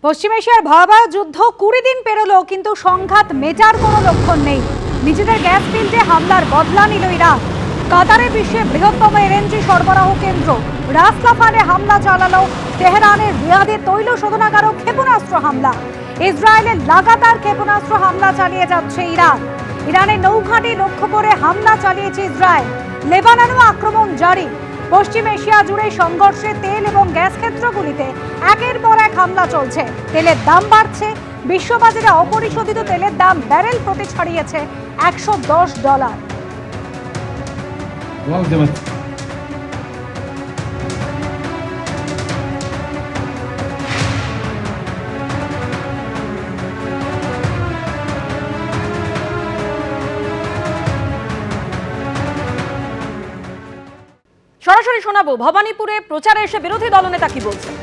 পশ্চিম এশিয়ার ভয়াবহ যুদ্ধ 20 দিন পেরোলো, কিন্তু সংঘাত মেটার কোনো লক্ষণ নেই। নিজেদের গ্যাস ফিল্ডে হামলার বদলা নিল ইরান। কাতারে বিশ্বের বৃহত্তম এলএনজি সরবরাহ কেন্দ্র রাস লাফানে হামলা চালালো। তেহরানের রিয়াদে তৈল শোধনাগারও ক্ষেপণাস্ত্র হামলা। ইসরায়েলের লাগাতার ক্ষেপণাস্ত্র হামলা চালিয়ে যাচ্ছে ইরান। ইরানের নৌঘাঁটি লক্ষ্য করে হামলা চালিয়েছে ইসরায়েল। লেবাননেও আক্রমণ জারি। পশ্চিম এশিয়া জুড়ে সংঘর্ষে তেল এবং গ্যাস ক্ষেত্রগুলিতে একের পর এক হামলা চলছে। তেলের দাম বাড়ছে। বিশ্ববাজারে অপরিশোধিত তেলের দাম ব্যারেল প্রতি ছাড়িয়েছে $110। সরাসরি শোনাবো ভবানীপুরে প্রচারে এসে বিরোধী দলনেতা কি বলছেন।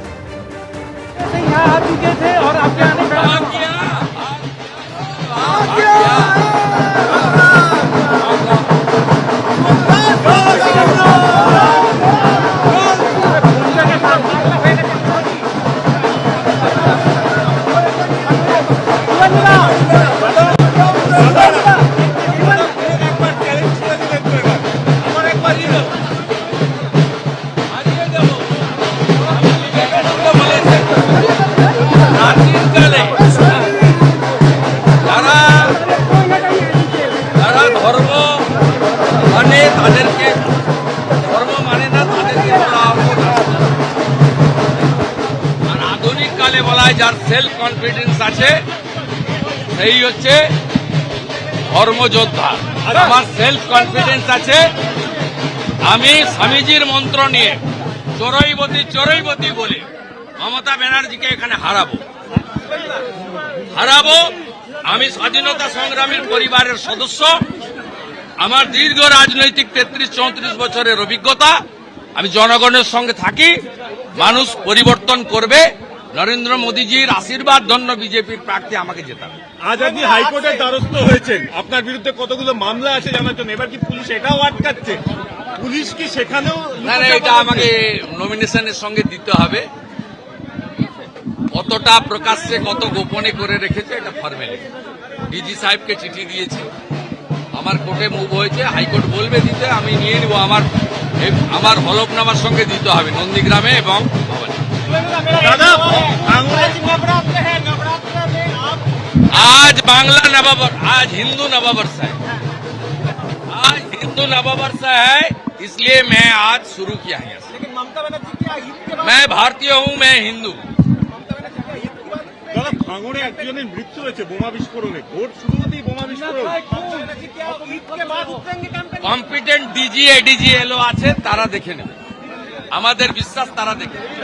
যার সেলফ কনফিডেন্স আছে সেই হচ্ছে ধর্মযোদ্ধা। আমার সেলফ কনফিডেন্স আছে, আমি স্বামীজির মন্ত্র নিয়ে চরৈবতী চরৈবতী বলে মমতা ব্যানার্জিকে এখানে হারাবো। আমি স্বাধীনতা সংগ্রামীর পরিবারের সদস্য, আমার দীর্ঘ রাজনৈতিক 33-34 বছরের অভিজ্ঞতা। আমি জনগণের সঙ্গে থাকি, মানুষ পরিবর্তন করবে। নরেন্দ্র মোদীজির আশীর্বাদ ধন্য বিজেপির প্রার্থী আমাকে জেতাবে। আজ আপনি হাইকোর্টের দ্বারস্থ হয়েছেন, আপনার বিরুদ্ধে কতগুলো মামলা আছে জানার জন্য। এবার কি পুলিশ এটাও আটকাচ্ছে? পুলিশ কি সেখানেও? না, এটা আমাকে নমিনেশনের সঙ্গে দিতে হবে। কতটা প্রকাশ্যে কত গোপনে করে রেখেছে এটা ফর্মালিটি। ডিজি সাহেবকে চিঠি দিয়েছি, আমার কোর্টে মুভ হয়েছে, হাইকোর্ট বলবে দিতে, আমি নিয়ে নিব। আমার হলফনামার সঙ্গে দিতে হবে নন্দীগ্রামে এবং ভবানী। आज बांग्ला नववर्ष, आज हिंदू नववर्ष है, आज हिंदू नववर्ष है, इसलिए मैं आज शुरू किया है। मैं भारतीय हूँ, मैं हिंदू। ভাঙড়ে একজনের মৃত্যু হয়েছে বোমা বিস্ফোরণে। ভোট শুরু হতেই বোমা বিস্ফোরণ। কম্পিটেন্ট ডিজি এডিজি এলো আছে, তারা দেখে নেবে। আমাদের বিশ্বাস তারা দেখে নেবে।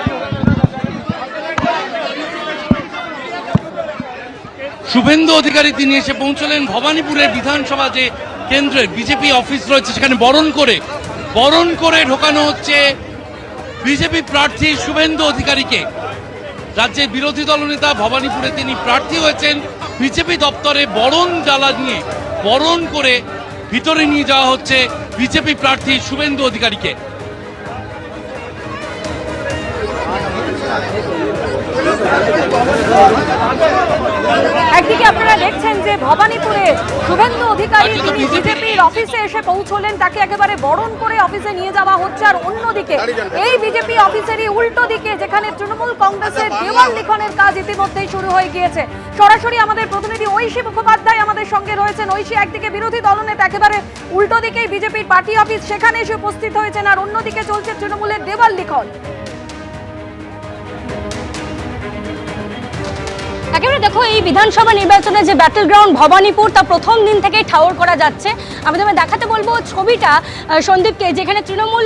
শুভেন্দু অধিকারী তিনি এসে পৌঁছলেন ভবানীপুরের বিধানসভা যে কেন্দ্রের বিজেপি অফিস রয়েছে, সেখানে বরণ করে ঢোকানো হচ্ছে বিজেপি প্রার্থী শুভেন্দু অধিকারীকে। রাজ্যের বিরোধী দলনেতা ভবানীপুরে তিনি প্রার্থী হয়েছেন। বিজেপি দপ্তরে বরণ জ্বালা নিয়ে বরণ করে ভিতরে নিয়ে যাওয়া হচ্ছে বিজেপি প্রার্থী শুভেন্দু অধিকারীকে। একদিকে আপনারা দেখছেন যে ভবানীপুরে শুভেন্দু অধিকারী তিনি বিজেপির অফিসে এসে পৌঁছলেন, তাকে একেবারে বরণ করে অফিসে নিয়ে যাওয়া হচ্ছে। আর অন্যদিকে এই বিজেপি অফিসেরই উল্টো দিকে যেখানে তৃণমূল কংগ্রেসের দেওয়াল লিখনের কাজ ইতিমধ্যেই শুরু হয়ে গিয়েছে। সরাসরি আমাদের প্রতিনিধি ঐশী মুখোপাধ্যায় আমাদের সঙ্গে রয়েছেন। ঐশী, একদিকে বিরোধী দলনেতা একেবারে উল্টো দিকেই বিজেপির পার্টি অফিস, সেখানে এসে উপস্থিত হয়েছেন, আর অন্যদিকে চলছে তৃণমূলের দেওয়াল লিখন। একেবারে দেখো, এই বিধানসভা নির্বাচনে যে ব্যাটল গ্রাউন্ড ভবানীপুর, তা প্রথম দিন থেকেই ঠাওর করা যাচ্ছে। আমি তোমায় দেখাতে বলবো ছবিটা সন্দীপকে, যেখানে তৃণমূল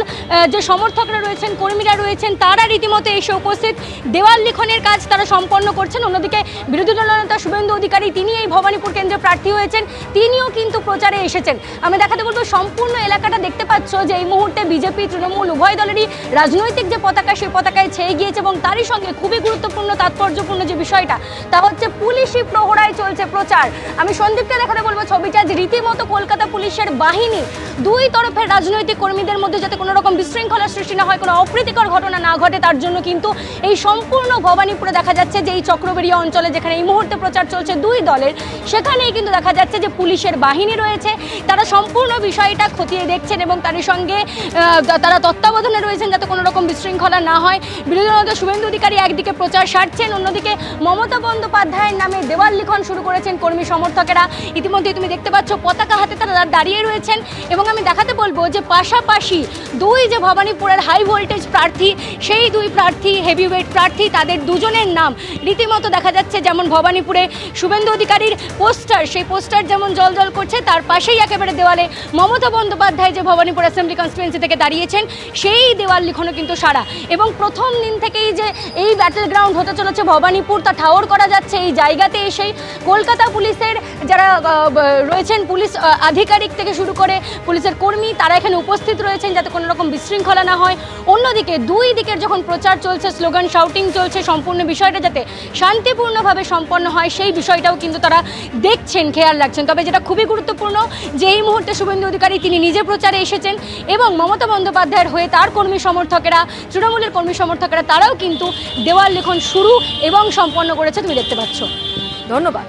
যে সমর্থকরা রয়েছেন, কর্মীরা রয়েছেন, তারা রীতিমতো এসে উপস্থিত দেওয়াল লিখনের কাজ তারা সম্পন্ন করছেন। অন্যদিকে বিরোধী দলনেতা শুভেন্দু অধিকারী তিনি এই ভবানীপুর কেন্দ্রে প্রার্থী হয়েছেন, তিনিও কিন্তু প্রচারে এসেছেন। আমি দেখাতে বলবো সম্পূর্ণ এলাকাটা দেখতে পাচ্ছ যে এই মুহূর্তে বিজেপি তৃণমূল উভয় দলেরই রাজনৈতিক যে পতাকা, সেই পতাকায় ছেয়ে গিয়েছে। এবং তারই সঙ্গে খুবই গুরুত্বপূর্ণ তাৎপর্যপূর্ণ যে বিষয়টা, তা হচ্ছে পুলিশি প্রহরায় চলছে প্রচার। আমি সন্দীপকে দেখাতে বলবো ছবিটা, যে রীতিমতো কলকাতা পুলিশের বাহিনী দুই তরফের রাজনৈতিক কর্মীদের মধ্যে যাতে কোনো রকম বিশৃঙ্খলা সৃষ্টি না হয়, কোনো অপ্রীতিকর ঘটনা না ঘটে, তার জন্য কিন্তু এই সম্পূর্ণ ভবানীপুরে দেখা যাচ্ছে যে এই চক্রবেড়িয়া অঞ্চলে যেখানে এই মুহূর্তে প্রচার চলছে দুই দলের, সেখানেই কিন্তু দেখা যাচ্ছে যে পুলিশের বাহিনী রয়েছে, তারা সম্পূর্ণ বিষয়টা খতিয়ে দেখছেন এবং তার সঙ্গে তারা তত্ত্বাবধানে রয়েছেন যাতে কোনো রকম বিশৃঙ্খলা না হয়। বিরোধী দলনেতা শুভেন্দু অধিকারী একদিকে প্রচার সারছেন, অন্যদিকে মমতা বন্দ্যোপাধ্যায়ের নামে দেওয়াল লিখন শুরু করেছেন কর্মী সমর্থকেরা। ইতিমধ্যেই তুমি দেখতে পাচ্ছ পতাকা হাতে তারা দাঁড়িয়ে রয়েছেন এবং আমি দেখাতে বলবো যে পাশাপাশি দুই যে ভবানীপুরের হাই ভোল্টেজ প্রার্থী, সেই দুই প্রার্থী হেভিওয়েট প্রার্থী, তাদের দুজনের নাম রীতিমতো দেখা যাচ্ছে যেমন ভবানীপুরে শুভেন্দু অধিকারীর পোস্টার, সেই পোস্টার যেমন জল করছে, তার পাশেই একেবারে দেওয়ালে মমতা বন্দ্যোপাধ্যায় যে ভবানীপুর অ্যাসেম্বলি কনস্টিটুয়েন্সি থেকে দাঁড়িয়েছেন সেই দেওয়াল লিখনও কিন্তু সারা। এবং প্রথম দিন থেকেই যে এই ব্যাটেল গ্রাউন্ড হতে চলেছে ভবানীপুর, তা ঠাওর করা যাচ্ছে এই জায়গাতে এসেই। কলকাতা পুলিশের যারা রয়েছেন, পুলিশ আধিকারিক থেকে শুরু করে পুলিশের কর্মী, তারা এখানে উপস্থিত রয়েছেন যাতে কোনো রকম বিশৃঙ্খলা না হয়। অন্যদিকে দুই দিকের যখন প্রচার চলছে, স্লোগান শাউটিং চলছে, সম্পূর্ণ বিষয়টা যাতে শান্তিপূর্ণভাবে সম্পন্ন হয় সেই বিষয়টাও কিন্তু তারা দেখছেন, খেয়াল রাখছেন। তবে যেটা খুবই গুরুত্বপূর্ণ যে এই মুহূর্তে শুভেন্দু অধিকারী তিনি নিজে প্রচারে এসেছেন এবং মমতা বন্দ্যোপাধ্যায়ের হয়ে তার কর্মী সমর্থকেরা, তৃণমূলের কর্মী সমর্থকেরা, তারাও কিন্তু দেওয়াল লিখন শুরু এবং সম্পন্ন করেছে, তুমি দেখতে পাচ্ছ। ধন্যবাদ।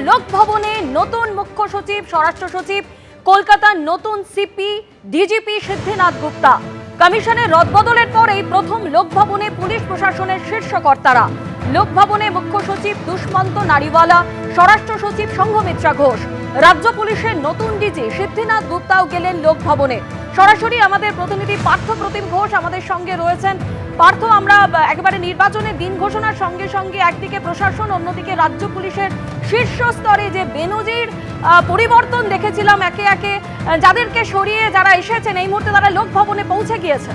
লোকভবনে নতুন মুখ্য সচিব, স্বরাষ্ট্র সচিব, কলকাতার নতুন সিপি ডিজিপি সিদ্ধিনাথ গুপ্তা। কমিশনের রদবদলের পরেই প্রথম লোকভবনে পুলিশ প্রশাসনের শীর্ষ কর্তারা। লোকভবনে মুখ্য সচিব দুষ্মন্ত নারীওয়ালা, স্বরাষ্ট্র সচিব সংঘমিত্রা ঘোষ, রাজ্য পুলিশের নতুন ডিজি সিদ্ধিনাথ গুপ্তাও গেলেন লোকভবনে। সরাসরি আমাদের প্রতিনিধি পার্থ প্রতিম ঘোষ আমাদের সঙ্গে রয়েছেন। পার্থ, আমরা একেবারে নির্বাচনের দিন ঘোষণার সঙ্গে সঙ্গে একদিকে প্রশাসন, অন্যদিকে রাজ্য পুলিশের শীর্ষ স্তরে যে বেনজির পরিবর্তন দেখেছিলাম, একে একে যাদেরকে সরিয়ে যারা এসেছেন এই মুহূর্তে তারা লোকভবনে পৌঁছে গিয়েছে।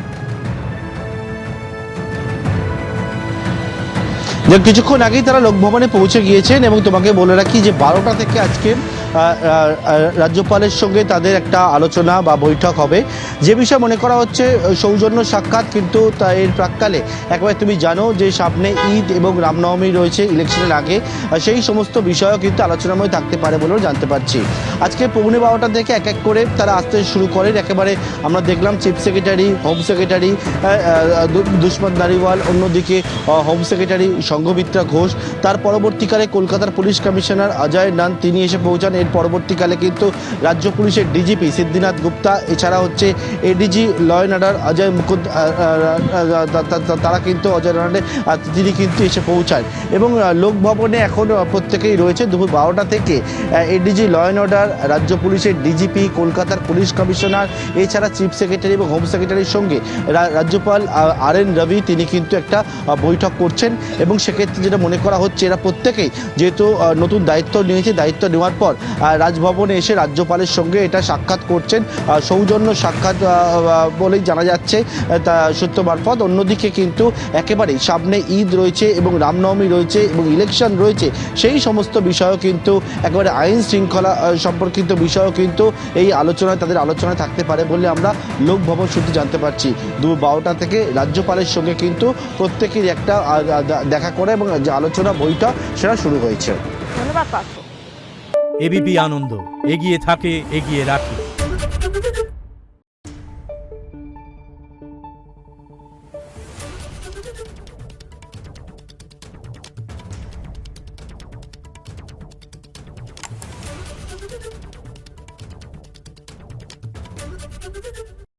কিছুক্ষণ আগেই তারা লোকভবনে পৌঁছে গিয়েছেন এবং তোমাকে বলে রাখি যে 12টা থেকে আজকে রাজ্যপালের সঙ্গে তাদের একটা আলোচনা বা বৈঠক হবে। যে বিষয় মনে করা হচ্ছে সৌজন্য সাক্ষাৎ, কিন্তু এর প্রাক্কালে একবার তুমি জানো যে সামনে ঈদ এবং রামনবমী রয়েছে ইলেকশনের আগে, সেই সমস্ত বিষয়ও কিন্তু আলোচনাময় থাকতে পারে বলেও জানতে পারছি। আজকে 12:15 থেকে এক এক করে তারা আসতে শুরু করেন। একেবারে আমরা দেখলাম chief secretary, home secretary Dushyant Nariwal, অন্যদিকে হোম সেক্রেটারি সংঘমিত্রা ঘোষ, তার পরবর্তীকালে কলকাতার পুলিশ কমিশনার অজয় নান তিনি এসে পৌঁছান। এর পরবর্তীকালে কিন্তু রাজ্য পুলিশের ডিজিপি সিদ্ধিনাথ গুপ্তা, এছাড়া হচ্ছে ADG law and order Ajay Mukund, তারা কিন্তু অজয় নান্ডে তিনি কিন্তু এসে পৌঁছান এবং লোকভবনে এখন প্রত্যেকেই রয়েছে। দুপুর 12টা থেকে এডিজি ল অ্যান্ড অর্ডার, রাজ্য পুলিশের ডিজিপি, কলকাতার পুলিশ কমিশনার, এছাড়া চিফ সেক্রেটারি এবং হোম সেক্রেটারির সঙ্গে রাজ্যপাল RN রবি তিনি কিন্তু একটা বৈঠক করছেন এবং সেক্ষেত্রে যেটা মনে করা হচ্ছে এরা প্রত্যেকেই যেহেতু নতুন দায়িত্ব নিয়েছে, দায়িত্ব নেওয়ার পর রাজভবনে এসে রাজ্যপালের সঙ্গে এটা সাক্ষাৎ করছেন, সৌজন্য সাক্ষাৎ বলেই জানা যাচ্ছে সূত্র মারফত। অন্যদিকে কিন্তু একেবারেই সামনে ঈদ রয়েছে এবং রামনবমী রয়েছে এবং ইলেকশন রয়েছে, সেই সমস্ত বিষয়ও কিন্তু একেবারে আইন শৃঙ্খলা সম্পর্কিত বিষয়ও কিন্তু এই আলোচনায় তাদের আলোচনায় থাকতে পারে বলে আমরা লোকভবন সূত্রে জানতে পারছি। দুপুর 12টা থেকে রাজ্যপালের সঙ্গে কিন্তু প্রত্যেকেরই একটা দেখা করে এবং যে আলোচনা বইটা সেটা শুরু হয়েছে। ধন্যবাদ পার্থ। এবিপি আনন্দ, এগিয়ে থাকে, এগিয়ে রাখে।